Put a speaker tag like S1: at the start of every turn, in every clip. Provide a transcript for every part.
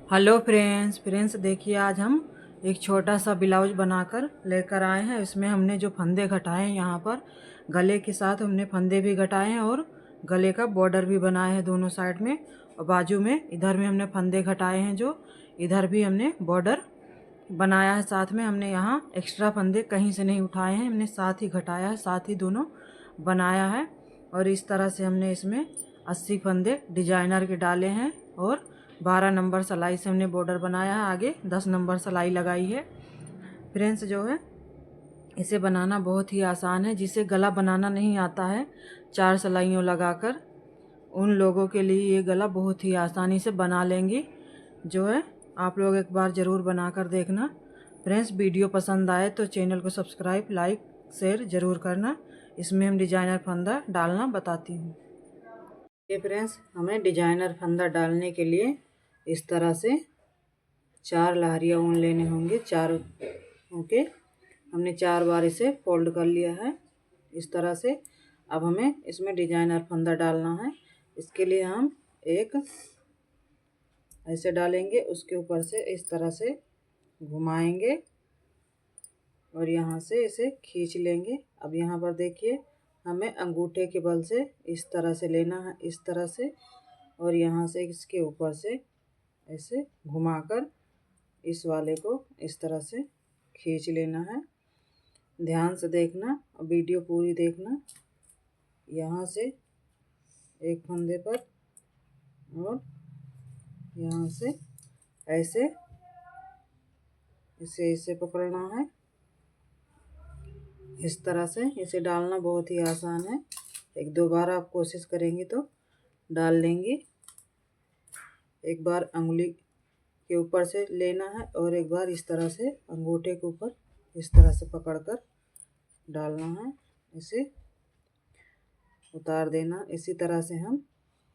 S1: Hello friends देखिए, आज हम एक छोटा सा ब्लाउज बनाकर लेकर आए हैं। इसमें हमने जो फंदे घटाए हैं, यहाँ पर गले के साथ हमने फंदे भी घटाए हैं और गले का बॉर्डर भी बनाए हैं दोनों साइड में। और बाजू में इधर में हमने फंदे घटाए हैं, जो इधर भी हमने बॉर्डर बनाया है। साथ में हमने यहाँ एक्स्ट्रा फंदे कहीं से नहीं उठाए हैं, हमने साथ ही घटाया है, साथ ही दोनों बनाया है। और इस तरह से हमने इसमें 80 फंदे डिजाइनर के डाले हैं और 12 नंबर सिलाई से हमने बॉर्डर बनाया है। आगे 10 नंबर सिलाई लगाई है। फ्रेंड्स जो है, इसे बनाना बहुत ही आसान है। जिसे गला बनाना नहीं आता है 4 सिलाइयों लगाकर, उन लोगों के लिए ये गला बहुत ही आसानी से बना लेंगी। जो है, आप लोग एक बार ज़रूर बनाकर देखना। फ्रेंड्स, वीडियो पसंद आए तो चैनल को सब्सक्राइब, लाइक, शेयर ज़रूर करना। इसमें हम डिजाइनर फंदा डालना बताती हूँ। ये फ्रेंड्स, हमें डिजाइनर फंदा डालने के लिए इस तरह से 4 लहरिया ऊन लेने होंगे। 4 ओके, हमने 4 बार इसे फोल्ड कर लिया है इस तरह से। अब हमें इसमें डिजाइनर फंदा डालना है। इसके लिए हम एक ऐसे डालेंगे, उसके ऊपर से इस तरह से घुमाएंगे और यहाँ से इसे खींच लेंगे। अब यहाँ पर देखिए, हमें अंगूठे के बल से इस तरह से लेना है, इस तरह से, और यहाँ से इसके ऊपर से ऐसे घुमाकर इस वाले को इस तरह से खींच लेना है। ध्यान से देखना और वीडियो पूरी देखना। यहाँ से एक फंदे पर और यहाँ से ऐसे इसे पकड़ना है। इस तरह से इसे डालना बहुत ही आसान है। एक दो बार आप कोशिश करेंगे तो डाल लेंगी। एक बार अंगुली के ऊपर से लेना है और एक बार इस तरह से अंगूठे के ऊपर इस तरह से पकड़कर डालना है। इसे उतार देना। इसी तरह से हम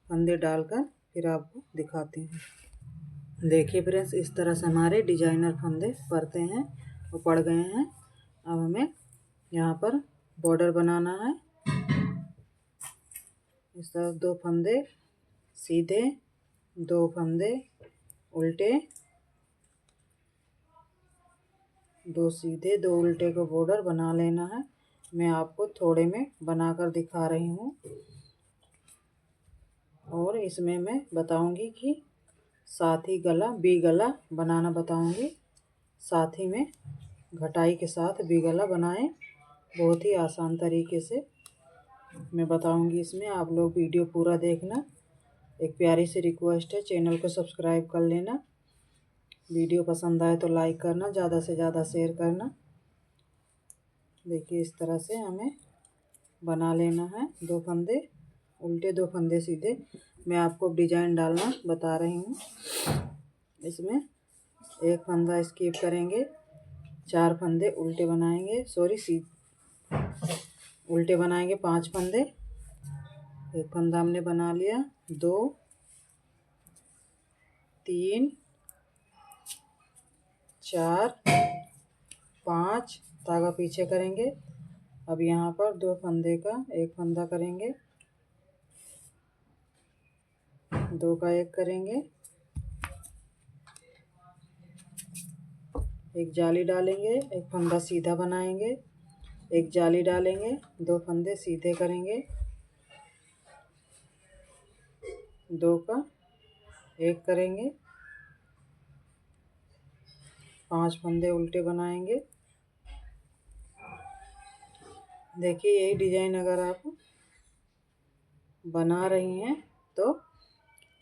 S1: फंदे डालकर फिर आपको दिखाती हूँ। देखिए फ्रेंड्स, इस तरह से हमारे डिजाइनर फंदे पड़ते हैं और पड़ गए हैं। अब हमें यहाँ पर बॉर्डर बनाना है। इस तरह 2 फंदे सीधे, 2 फंदे उल्टे, 2 सीधे 2 उल्टे को बॉर्डर बना लेना है। मैं आपको थोड़े में बनाकर दिखा रही हूँ और इसमें मैं बताऊंगी कि साथ ही बी गला बनाना बताऊंगी। साथ ही में घटाई के साथ बी गला बनाएं, बहुत ही आसान तरीके से मैं बताऊंगी। इसमें आप लोग वीडियो पूरा देखना। एक प्यारी सी रिक्वेस्ट है, चैनल को सब्सक्राइब कर लेना। वीडियो पसंद आए तो लाइक करना, ज़्यादा से ज़्यादा शेयर करना। देखिए, इस तरह से हमें बना लेना है। 2 फंदे उल्टे, 2 फंदे सीधे। मैं आपको डिजाइन डालना बता रही हूँ। इसमें एक फंदा स्किप करेंगे, 4 फंदे उल्टे बनाएंगे, उल्टे बनाएंगे 5 फंदे। एक फंदा हमने बना लिया, 2 3 4 5 धागा पीछे करेंगे। अब यहाँ पर 2 फंदे का एक फंदा करेंगे, 2 का एक करेंगे, एक जाली डालेंगे, एक फंदा सीधा बनाएंगे, एक जाली डालेंगे, 2 फंदे सीधे करेंगे, 2 का एक करेंगे, 5 फंदे उल्टे बनाएंगे। देखिए, यही डिजाइन अगर आप बना रही हैं तो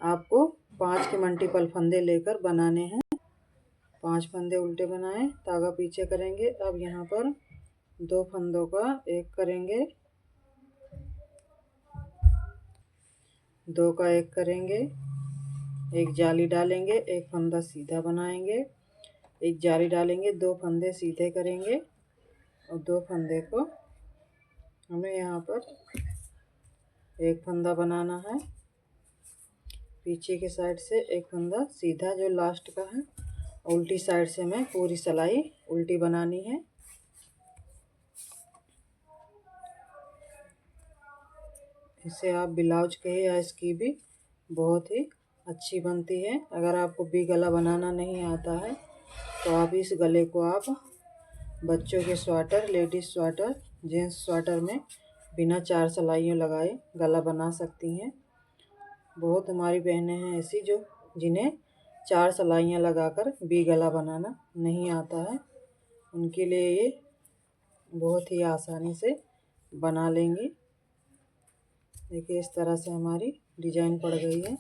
S1: आपको 5 के मल्टीपल फंदे लेकर बनाने हैं। 5 फंदे उल्टे बनाए, धागा पीछे करेंगे। अब यहाँ पर 2 फंदों का एक करेंगे, 2 का एक करेंगे, एक जाली डालेंगे, एक फंदा सीधा बनाएंगे, एक जाली डालेंगे, 2 फंदे सीधे करेंगे और 2 फंदे को हमें यहाँ पर एक फंदा बनाना है। पीछे के साइड से एक फंदा सीधा जो लास्ट का है, उल्टी साइड से हमें पूरी सिलाई उल्टी बनानी है। इसे आप ब्लाउज कहे या इसकी भी बहुत ही अच्छी बनती है। अगर आपको भी गला बनाना नहीं आता है तो आप इस गले को आप बच्चों के sweater, ladies sweater, gents sweater में बिना 4 सिलाइयों लगाए गला बना सकती हैं। बहुत हमारी बहनें हैं ऐसी जो जिन्हें 4 सिलाइयाँ लगाकर भी गला बनाना नहीं आता है। उनके लिए ये बहुत ही आसानी से बना लेंगी। देखिए इस तरह से हमारी डिजाइन पड़ गई है।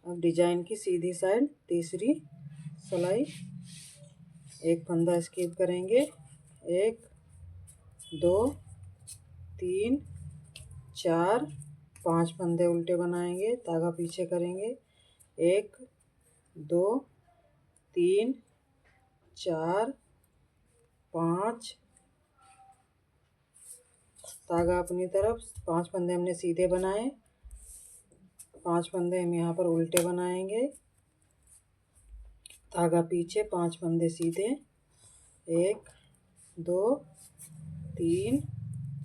S1: अब डिजाइन की सीधी साइड तीसरी सिलाई, एक फंदा स्किप करेंगे, 1 2 3 4 5 फंदे उल्टे बनाएंगे, धागा पीछे करेंगे, 1 2 3 4 5, धागा अपनी तरफ, 5 फंदे हमने सीधे बनाए, 5 फंदे हम यहाँ पर उल्टे बनाएंगे, धागा पीछे, 5 फंदे सीधे, 1 2 3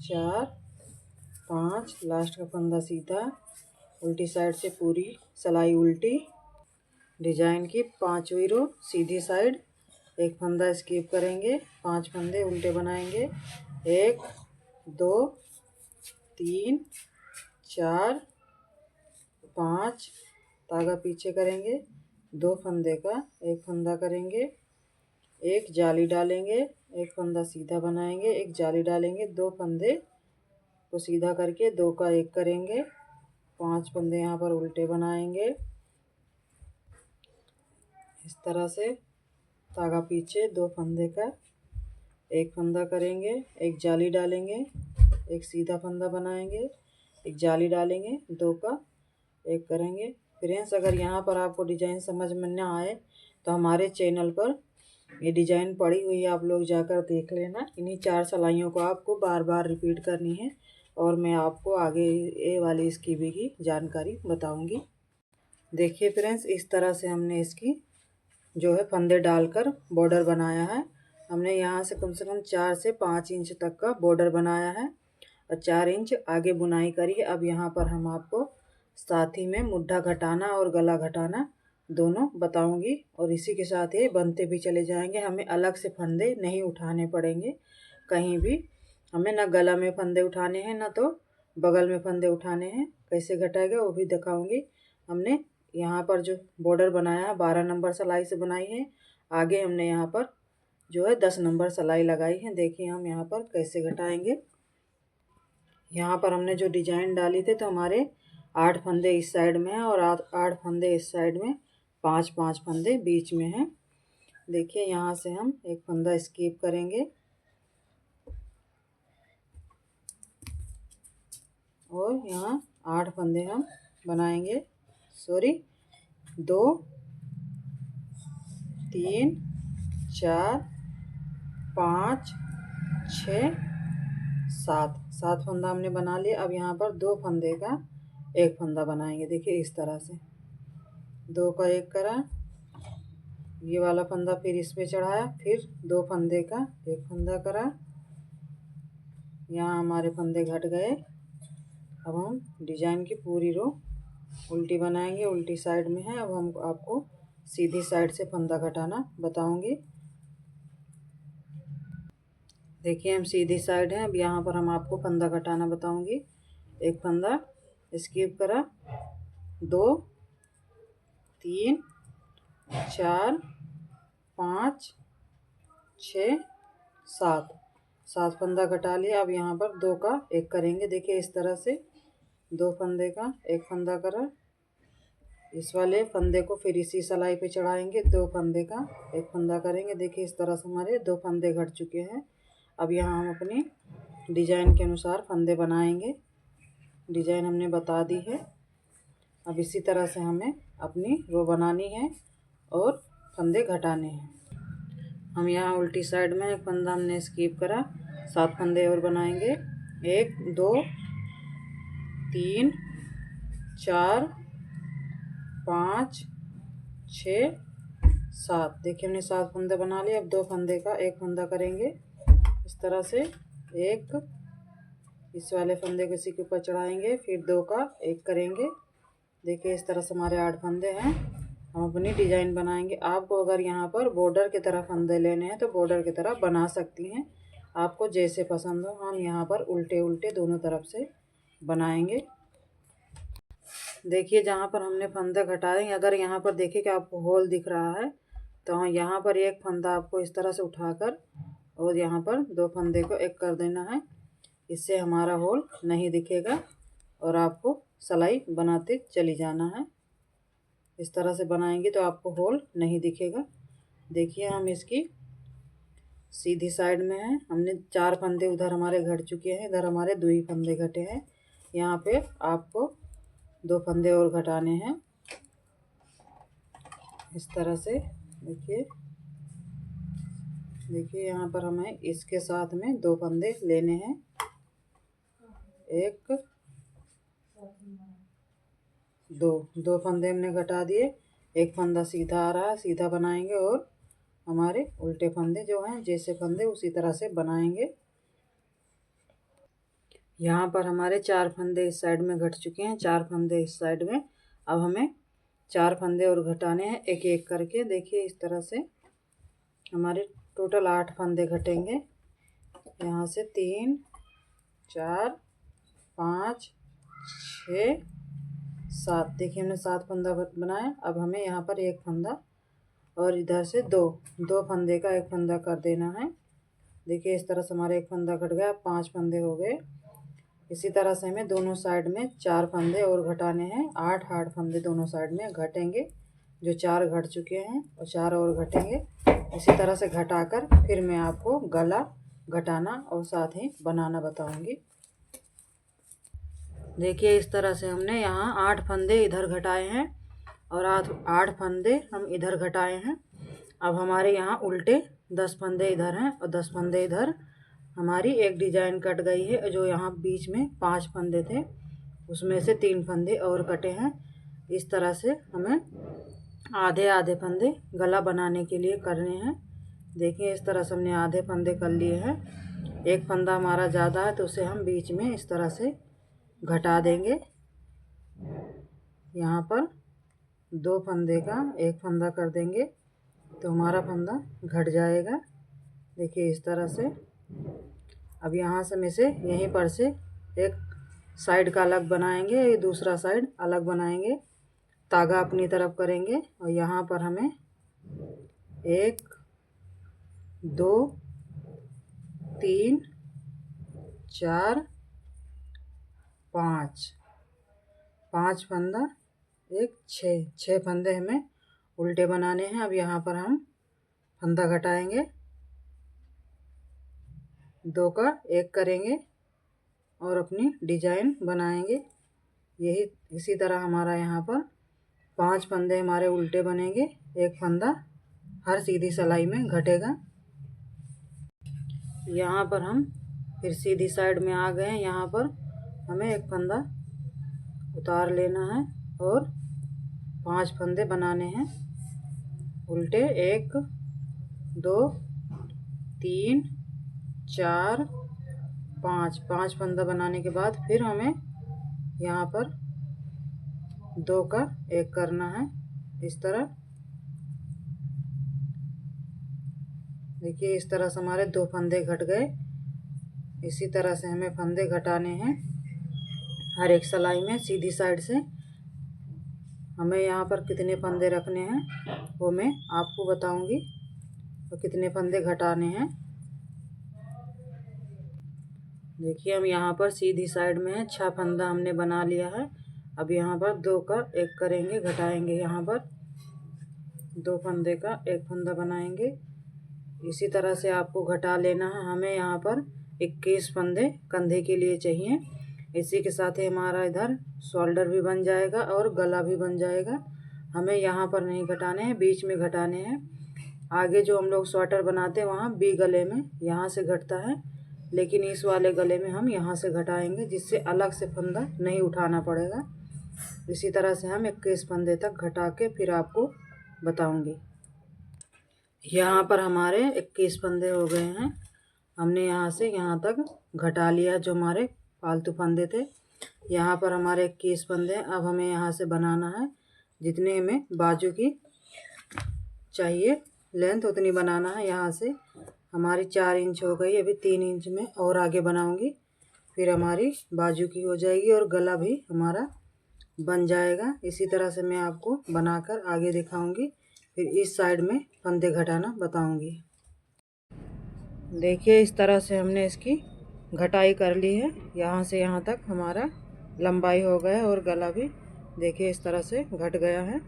S1: 4 5, लास्ट का फंदा सीधा, उल्टी साइड से पूरी सिलाई उल्टी। डिजाइन की 5वीं रो सीधी साइड, एक फंदा स्किप करेंगे, 5 फंदे उल्टे बनाएंगे, 1 2 3 4 5, धागा पीछे करेंगे, 2 फंदे का एक फंदा करेंगे, एक जाली डालेंगे, एक फंदा सीधा बनाएंगे, एक जाली डालेंगे, 2 फंदे को सीधा करके 2 का एक करेंगे, 5 फंदे यहाँ पर उल्टे बनाएंगे। इस तरह से धागा पीछे, 2 फंदे का एक फंदा करेंगे, एक जाली डालेंगे, एक सीधा फंदा बनाएंगे, एक जाली डालेंगे, 2 का एक करेंगे। फ्रेंड्स अगर यहाँ पर आपको डिजाइन समझ में ना आए तो हमारे चैनल पर ये डिजाइन पड़ी हुई है, आप लोग जाकर देख लेना। इन्हीं 4 सिलाइयों को आपको बार बार रिपीट करनी है और मैं आपको आगे ये वाली इसकी भी की जानकारी बताऊंगी। देखिए फ्रेंड्स इस तरह से हमने इसकी जो है फंदे डालकर बॉर्डर बनाया है। हमने यहाँ से कम 4 से 5 इंच तक का बॉर्डर बनाया है और 4 इंच आगे बुनाई करी है। अब यहाँ पर हम आपको साथ ही में मुड्ढा घटाना और गला घटाना दोनों बताऊंगी और इसी के साथ ये बनते भी चले जाएंगे। हमें अलग से फंदे नहीं उठाने पड़ेंगे कहीं भी। हमें ना गला में फंदे उठाने हैं ना तो बगल में फंदे उठाने हैं। कैसे घटाएगा वो भी दिखाऊंगी। हमने यहाँ पर जो बॉर्डर बनाया है 12 नंबर सिलाई से बनाई है। आगे हमने यहाँ पर जो है 10 नंबर सिलाई लगाई है। देखिए हम यहाँ पर कैसे घटाएंगे। यहाँ पर हमने जो डिजाइन डाली थी तो हमारे 8 फंदे इस साइड में हैं और 8 फंदे इस साइड में, 5 फंदे बीच में हैं। देखिए यहाँ से हम एक फंदा स्किप करेंगे और यहाँ 8 फंदे हम बनाएंगे। 2 3 4 5 6 7 फंदा हमने बना लिया। अब यहाँ पर 2 फंदे का एक फंदा बनाएंगे। देखिए इस तरह से 2 का एक करा, ये वाला फंदा फिर इस पे चढ़ाया, फिर 2 फंदे का एक फंदा करा। यहाँ हमारे फंदे घट गए। अब हम डिजाइन की पूरी रो उल्टी बनाएंगे, उल्टी साइड में है। अब हम आपको सीधी साइड से फंदा घटाना बताऊंगी। देखिए हम सीधी साइड है। अब यहाँ पर हम आपको फंदा घटाना बताऊंगी। एक फंदा स्किप करा, 2 3 4 5 6 7 फंदा घटा लिया। अब यहाँ पर 2 का एक करेंगे। देखिए इस तरह से 2 फंदे का एक फंदा करा, इस वाले फंदे को फिर इसी सिलाई पे चढ़ाएंगे, 2 फंदे का एक फंदा करेंगे। देखिए इस तरह से हमारे 2 फंदे घट चुके हैं। अब यहाँ हम अपनी डिजाइन के अनुसार फंदे बनाएंगे। डिजाइन हमने बता दी है। अब इसी तरह से हमें अपनी रो बनानी है और फंदे घटाने हैं। हम यहाँ उल्टी साइड में एक फंदा हमने स्किप करा, 7 फंदे और बनाएंगे। 1 2 3 4 5 6 7। देखिए हमने 7 फंदे बना लिए। अब 2 फंदे का एक फंदा करेंगे इस तरह से, एक इस वाले फंदे को इसी के ऊपर चढ़ाएंगे, फिर 2 का एक करेंगे। देखिए इस तरह से हमारे 8 फंदे हैं। हम अपनी डिज़ाइन बनाएंगे। आपको अगर यहाँ पर बॉर्डर की तरह फंदे लेने हैं तो बॉर्डर की तरह बना सकती हैं, आपको जैसे पसंद हो। हम यहाँ पर उल्टे उल्टे दोनों तरफ से बनाएंगे। देखिए जहाँ पर हमने फंदे घटाए, अगर यहाँ पर देखिए कि आपको होल दिख रहा है तो हाँ, यहाँ पर एक फंदा आपको इस तरह से उठाकर और यहाँ पर 2 फंदे को एक कर देना है। इससे हमारा होल नहीं दिखेगा और आपको सिलाई बनाते चली जाना है। इस तरह से बनाएंगे तो आपको होल नहीं दिखेगा। देखिए हम इसकी सीधी साइड में है, हमने 4 फंदे उधर हमारे घट चुके हैं, इधर हमारे 2 ही फंदे घटे हैं। यहाँ पे आपको 2 फंदे और घटाने हैं। इस तरह से देखिए यहाँ पर हमें इसके साथ में 2 फंदे लेने हैं। एक दो फंदे हमने घटा दिए, एक फंदा सीधा आ रहा है, सीधा बनाएंगे और हमारे उल्टे फंदे जो हैं जैसे फंदे उसी तरह से बनाएंगे। यहाँ पर हमारे 4 फंदे इस साइड में घट चुके हैं, 4 फंदे इस साइड में। अब हमें 4 फंदे और घटाने हैं एक एक करके। देखिए इस तरह से हमारे टोटल 8 फंदे घटेंगे। यहाँ से 3 4 5 6 7। देखिए हमने 7 फंदा बनाया। अब हमें यहाँ पर एक फंदा और इधर से दो फंदे का एक फंदा कर देना है। देखिए इस तरह से हमारे एक फंदा कट गया, 5 फंदे हो गए। इसी तरह से हमें दोनों साइड में 4 फंदे और घटाने हैं। 8 फंदे दोनों साइड में घटेंगे, जो 4 घट चुके हैं और 4 और घटेंगे। इसी तरह से घटाकर फिर मैं आपको गला घटाना और साथ ही बनाना बताऊंगी। देखिए इस तरह से हमने यहाँ 8 फंदे इधर घटाए हैं और 8 फंदे हम इधर घटाए हैं। अब हमारे यहाँ उल्टे 10 फंदे इधर हैं और 10 फंदे इधर। हमारी एक डिजाइन कट गई है, जो यहाँ बीच में 5 फंदे थे उसमें से 3 फंदे और कटे हैं। इस तरह से हमें आधे आधे फंदे गला बनाने के लिए करने हैं। देखिए इस तरह से हमने आधे फंदे कर लिए हैं। एक फंदा हमारा ज़्यादा है तो उसे हम बीच में इस तरह से घटा देंगे। यहाँ पर 2 फंदे का एक फंदा कर देंगे तो हमारा फंदा घट जाएगा। देखिए इस तरह से। अब यहाँ से में से यहीं पर से एक साइड का अलग बनाएंगे, ये दूसरा साइड अलग बनाएंगे, तागा अपनी तरफ करेंगे और यहाँ पर हमें 1 2 3 4 5 फंदा, एक 6 फंदे हमें उल्टे बनाने हैं। अब यहाँ पर हम फंदा घटाएंगे, 2 का 1 करेंगे और अपनी डिजाइन बनाएंगे। इसी तरह हमारा यहाँ पर 5 फंदे हमारे उल्टे बनेंगे, एक फंदा हर सीधी सिलाई में घटेगा। यहाँ पर हम फिर सीधी साइड में आ गए हैं। यहाँ पर हमें एक फंदा उतार लेना है और 5 फंदे बनाने हैं उल्टे। 1 2 3 4 5 फंदा बनाने के बाद फिर हमें यहाँ पर 2 का 1 करना है इस तरह। देखिए इस तरह से हमारे 2 फंदे घट गए। इसी तरह से हमें फंदे घटाने हैं हर एक सिलाई में। सीधी साइड से हमें यहाँ पर कितने फंदे रखने हैं वो मैं आपको बताऊंगी, तो कितने फंदे घटाने हैं। देखिए हम यहाँ पर सीधी साइड में 6 फंदा हमने बना लिया है। अब यहाँ पर 2 का 1 करेंगे, घटाएंगे। यहाँ पर 2 फंदे का 1 फंदा बनाएंगे। इसी तरह से आपको घटा लेना है। हमें यहाँ पर 21 फंदे कंधे के लिए चाहिए। इसी के साथ ही हमारा इधर शोल्डर भी बन जाएगा और गला भी बन जाएगा। हमें यहाँ पर नहीं घटाने हैं, बीच में घटाने हैं। आगे जो हम लोग स्वेटर बनाते हैं वहाँ बी गले में यहाँ से घटता है, लेकिन इस वाले गले में हम यहाँ से घटाएंगे, जिससे अलग से फंदा नहीं उठाना पड़ेगा। इसी तरह से हम 21 फंदे तक घटा के फिर आपको बताऊंगी। यहाँ पर हमारे 21 फंदे हो गए हैं। हमने यहाँ से यहाँ तक घटा लिया जो हमारे फालतू फंदे थे। यहाँ पर हमारे 21 फंदे। अब हमें यहाँ से बनाना है जितने हमें बाजू की चाहिए लेंथ उतनी बनाना है। यहाँ से हमारी 4 इंच हो गई, अभी 3 इंच में और आगे बनाऊंगी, फिर हमारी बाजू की हो जाएगी और गला भी हमारा बन जाएगा। इसी तरह से मैं आपको बनाकर आगे दिखाऊंगी, फिर इस साइड में फंदे घटाना बताऊंगी। देखिए इस तरह से हमने इसकी घटाई कर ली है। यहाँ से यहाँ तक हमारा लंबाई हो गया और गला भी देखिए इस तरह से घट गया है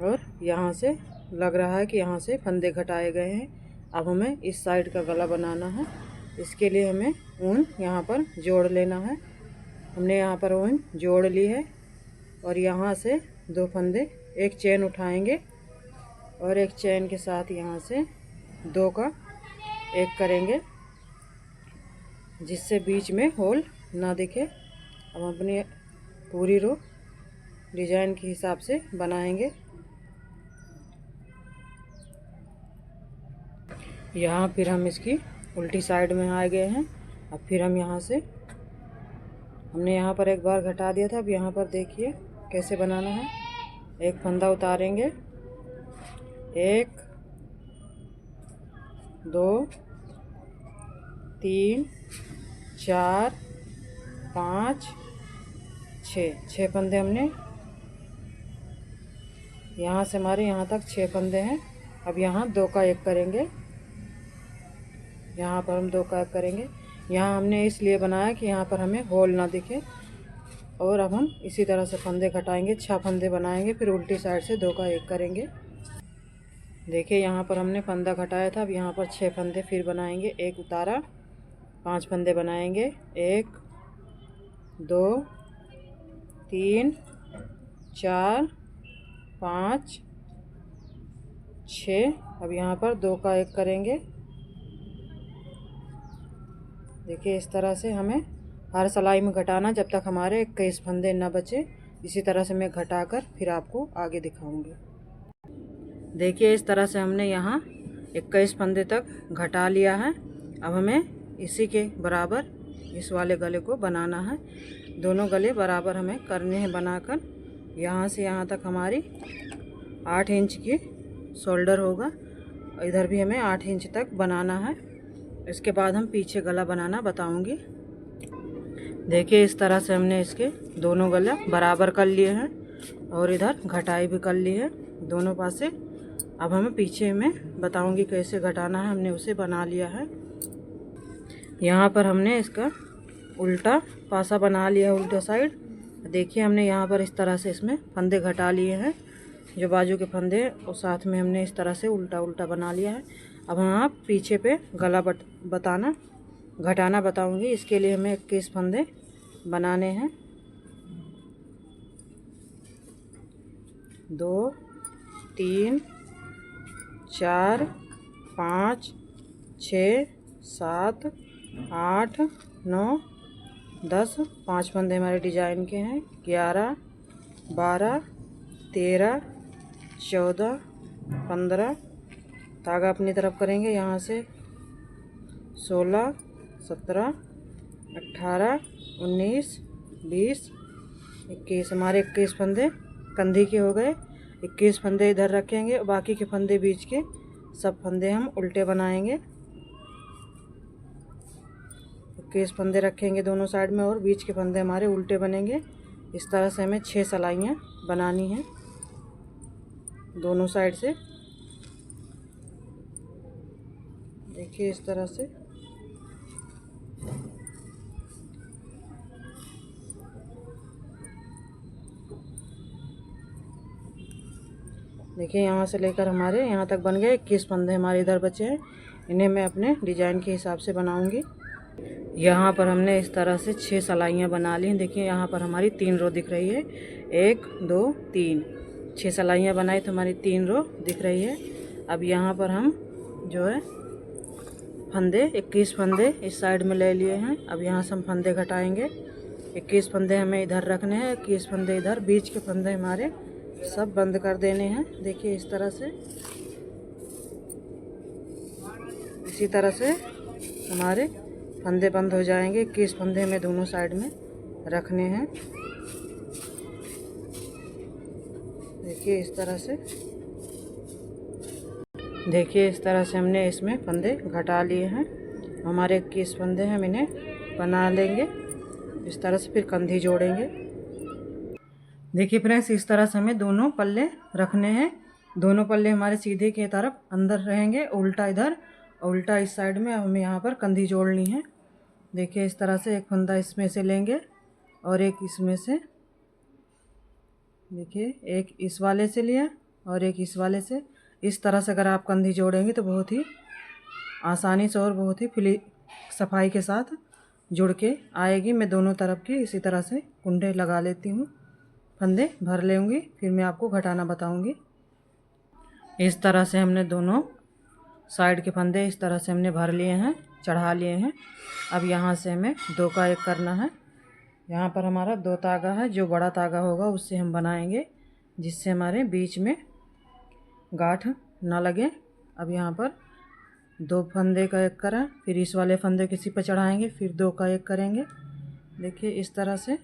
S1: और यहाँ से लग रहा है कि यहाँ से फंदे घटाए गए हैं। अब हमें इस साइड का गला बनाना है। इसके लिए हमें ऊन यहाँ पर जोड़ लेना है। हमने यहाँ पर ऊन जोड़ ली है और यहाँ से 2 फंदे, एक चेन उठाएंगे और एक चेन के साथ यहाँ से 2 का 1 करेंगे जिससे बीच में होल ना दिखे। अब अपनी पूरी रो डिजाइन के हिसाब से बनाएंगे। यहाँ फिर हम इसकी उल्टी साइड में आ गए हैं। अब फिर हम यहाँ से, हमने यहाँ पर एक बार घटा दिया था, अब यहाँ पर देखिए कैसे बनाना है। एक फंदा उतारेंगे, 1 2 3 4 5 6 फंदे हमने यहाँ से, हमारे यहाँ तक 6 फंदे हैं। अब यहाँ 2 का 1 करेंगे, यहाँ पर हम 2 का 1 करेंगे। यहाँ हमने इसलिए बनाया कि यहाँ पर हमें होल ना दिखे। और अब हम इसी तरह से फंदे घटाएंगे, 6 फंदे बनाएंगे, फिर उल्टी साइड से 2 का 1 करेंगे। देखिए यहाँ पर हमने फंदा घटाया था, अब यहाँ पर 6 फंदे फिर बनाएंगे। 1 उतारा, 5 फंदे बनाएंगे, 1 2 3 4 5 6। अब यहाँ पर 2 का 1 करेंगे। देखिए इस तरह से हमें हर सिलाई में घटाना जब तक हमारे 21 फंदे न बचे। इसी तरह से मैं घटाकर फिर आपको आगे दिखाऊंगी। देखिए इस तरह से हमने यहाँ 21 फंदे तक घटा लिया है। अब हमें इसी के बराबर इस वाले गले को बनाना है। दोनों गले बराबर हमें करने हैं बनाकर। यहाँ से यहाँ तक हमारी 8 इंच की शोल्डर होगा, इधर भी हमें 8 इंच तक बनाना है। इसके बाद हम पीछे गला बनाना बताऊंगी। देखिए इस तरह से हमने इसके दोनों गला बराबर कर लिए हैं और इधर घटाई भी कर ली है दोनों पासे। अब हमें पीछे में बताऊंगी कैसे घटाना है, हमने उसे बना लिया है। यहाँ पर हमने इसका उल्टा पासा बना लिया है, उल्टा साइड। देखिए हमने यहाँ पर इस तरह से इसमें फंदे घटा लिए हैं, जो बाजू के फंदे और साथ में हमने इस तरह से उल्टा उल्टा बना लिया है। अब हम आप पीछे पे गला घटाना बताऊंगी। इसके लिए हमें 21 फंदे बनाने हैं। 2 3 4 5 6 7 8 9 10। 5 फंदे हमारे डिजाइन के हैं। 11 12 13 14 15। धागा अपनी तरफ करेंगे, यहाँ से 16 17 18 19 20 21। हमारे 21 फंदे कंधी के हो गए। 21 फंदे इधर रखेंगे, बाकी के फंदे बीच के सब फंदे हम उल्टे बनाएंगे। 21 फंदे रखेंगे दोनों साइड में और बीच के फंदे हमारे उल्टे बनेंगे। इस तरह से हमें 6 सिलाइयाँ बनानी हैं दोनों साइड से। देखिए इस तरह से। देखिए यहाँ से लेकर हमारे यहाँ तक बन गए। 21 फंदे हमारे इधर बचे हैं, इन्हें मैं अपने डिजाइन के हिसाब से बनाऊंगी। यहाँ पर हमने इस तरह से 6 सिलाइयाँ बना ली हैं। देखिए यहाँ पर हमारी 3 रो दिख रही है, 1 2 3। 6 सिलाइयाँ बनाई तो हमारी 3 रो दिख रही है। अब यहाँ पर हम जो है फंदे 21 फंदे इस साइड में ले लिए हैं। अब यहाँ से हम फंदे घटाएंगे। 21 फंदे हमें इधर रखने हैं, 21 फंदे इधर। बीच के फंदे हमारे सब बंद कर देने हैं। देखिए इस तरह से, इसी तरह से हमारे फंदे बंद हो जाएंगे। 21 फंदे हमें दोनों साइड में रखने हैं। देखिए इस तरह से, देखिए इस तरह से हमने इसमें फंदे घटा लिए हैं। हमारे 21 फंदे हैं, हम इन्हें बना लेंगे इस तरह से, फिर कंधी जोड़ेंगे। देखिए फ्रेंड्स, इस तरह से हमें दोनों पल्ले रखने हैं। दोनों पल्ले हमारे सीधे की तरफ अंदर रहेंगे, उल्टा इधर, उल्टा इस साइड में। हमें यहाँ पर कंधी जोड़नी है। देखिए इस तरह से एक फंदा इसमें से लेंगे और एक इसमें से, देखिए एक इस वाले से लिया और एक इस वाले से। इस तरह से अगर आप कंधी जोड़ेंगे तो बहुत ही आसानी से और बहुत ही सफाई के साथ जुड़ के आएगी। मैं दोनों तरफ की इसी तरह से कुंडे लगा लेती हूँ, फंदे भर लेंगी, फिर मैं आपको घटाना बताऊंगी। इस तरह से हमने दोनों साइड के फंदे इस तरह से हमने भर लिए हैं, चढ़ा लिए हैं। अब यहाँ से हमें 2 का 1 करना है। यहाँ पर हमारा 2 तागा है, जो बड़ा तागा होगा उससे हम बनाएंगे, जिससे हमारे बीच में गांठ ना लगे। अब यहाँ पर 2 फंदे का 1 करा, फिर इस वाले फंदे किसी पर चढ़ाएंगे, फिर 2 का 1 करेंगे। देखिए इस तरह से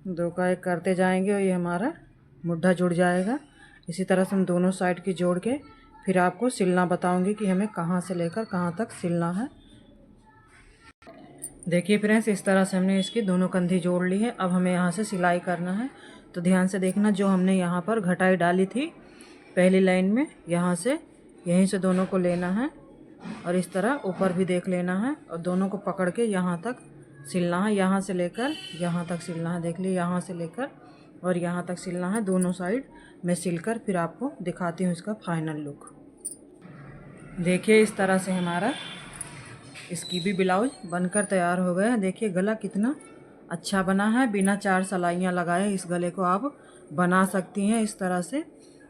S1: 2 का 1 करते जाएंगे और ये हमारा मुड्ढा जुड़ जाएगा। इसी तरह से हम दोनों साइड की जोड़ के फिर आपको सिलना बताऊंगी कि हमें कहाँ से लेकर कहाँ तक सिलना है। देखिए फ्रेंड्स, इस तरह से हमने इसकी दोनों कंधी जोड़ ली है। अब हमें यहाँ से सिलाई करना है, तो ध्यान से देखना। जो हमने यहाँ पर घटाई डाली थी पहली लाइन में, यहाँ से यहीं से दोनों को लेना है और इस तरह ऊपर भी देख लेना है और दोनों को पकड़ के यहाँ तक सिलना है। यहाँ से लेकर यहाँ तक सिलना है। देख लीजिए, यहाँ से लेकर और यहाँ तक सिलना है। दोनों साइड मैं सिलकर फिर आपको दिखाती हूँ इसका फाइनल लुक। देखिए इस तरह से हमारा इसकी भी ब्लाउज बनकर तैयार हो गया है। देखिए गला कितना अच्छा बना है, बिना 4 सिलाइयाँ लगाए इस गले को आप बना सकती हैं इस तरह से।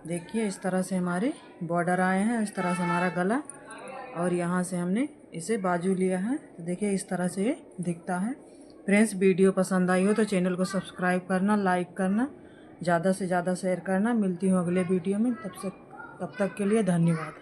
S1: देखिए इस तरह से हमारे बॉर्डर आए हैं, इस तरह से हमारा गला, और यहाँ से हमने इसे बाजू लिया है। तो देखिए इस तरह से ये दिखता है। फ्रेंड्स, वीडियो पसंद आई हो तो चैनल को सब्सक्राइब करना, लाइक करना, ज़्यादा से ज़्यादा शेयर करना। मिलती हूँ अगले वीडियो में, तब तक के लिए धन्यवाद।